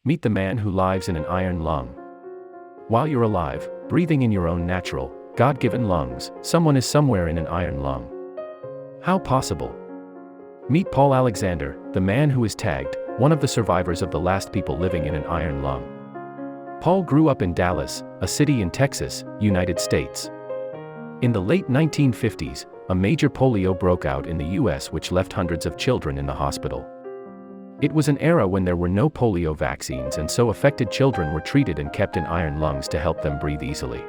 Meet the man who lives in an iron lung. While you're alive, breathing in your own natural, God-given lungs, someone is somewhere in an iron lung. How possible? Meet Paul Alexander, the man who is tagged, one of the survivors of the last people living in an iron lung. Paul grew up in Dallas, a city in Texas, United States. In the late 1950s, a major polio broke out in the US which left hundreds of children in the hospital. It was an era when there were no polio vaccines and so affected children were treated and kept in iron lungs to help them breathe easily.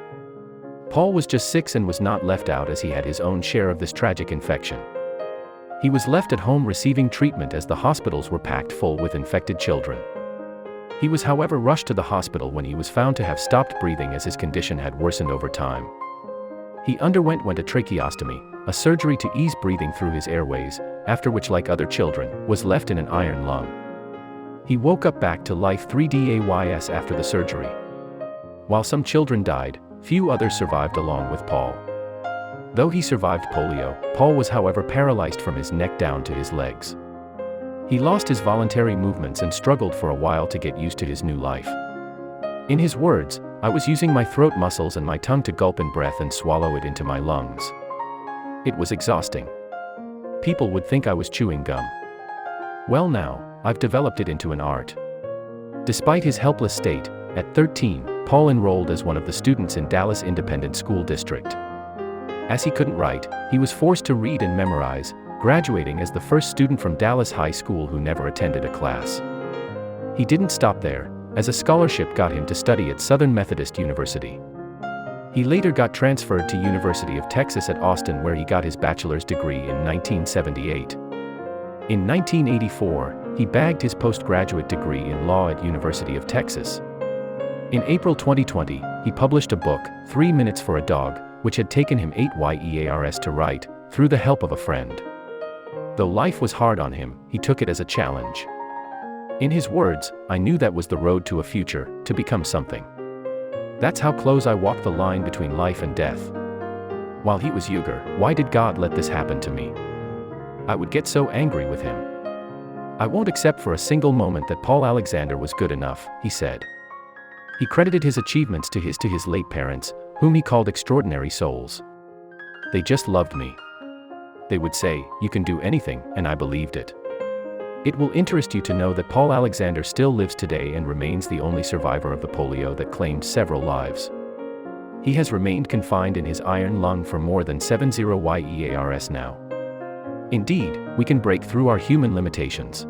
Paul was just 6 and was not left out as he had his own share of this tragic infection. He was left at home receiving treatment as the hospitals were packed full with infected children. He was however rushed to the hospital when he was found to have stopped breathing as his condition had worsened over time. He underwent a tracheostomy, a surgery to ease breathing through his airways, after which, like other children, was left in an iron lung. He woke up back to life 3 days after the surgery. While some children died, few others survived along with Paul. Though he survived polio, Paul was however paralyzed from his neck down to his legs. He lost his voluntary movements and struggled for a while to get used to his new life. In his words, "I was using my throat muscles and my tongue to gulp in breath and swallow it into my lungs. It was exhausting. People would think I was chewing gum. Well, now, I've developed it into an art." Despite his helpless state, at 13, Paul enrolled as one of the students in Dallas Independent School District. As he couldn't write, he was forced to read and memorize, graduating as the first student from Dallas High School who never attended a class. He didn't stop there, as a scholarship got him to study at Southern Methodist University. He later got transferred to University of Texas at Austin where he got his bachelor's degree in 1978. In 1984, he bagged his postgraduate degree in law at University of Texas. In April 2020, he published a book, 3 Minutes for a Dog, which had taken him 8 years to write, through the help of a friend. Though life was hard on him, he took it as a challenge. In his words, "I knew that was the road to a future, to become something. That's how close I walked the line between life and death. While he was younger, why did God let this happen to me? I would get so angry with him. I won't accept for a single moment that Paul Alexander was good enough," he said. He credited his achievements to his late parents, whom he called extraordinary souls. "They just loved me. They would say, 'You can do anything,' and I believed it." It will interest you to know that Paul Alexander still lives today and remains the only survivor of the polio that claimed several lives. He has remained confined in his iron lung for more than 70 years now. Indeed, we can break through our human limitations.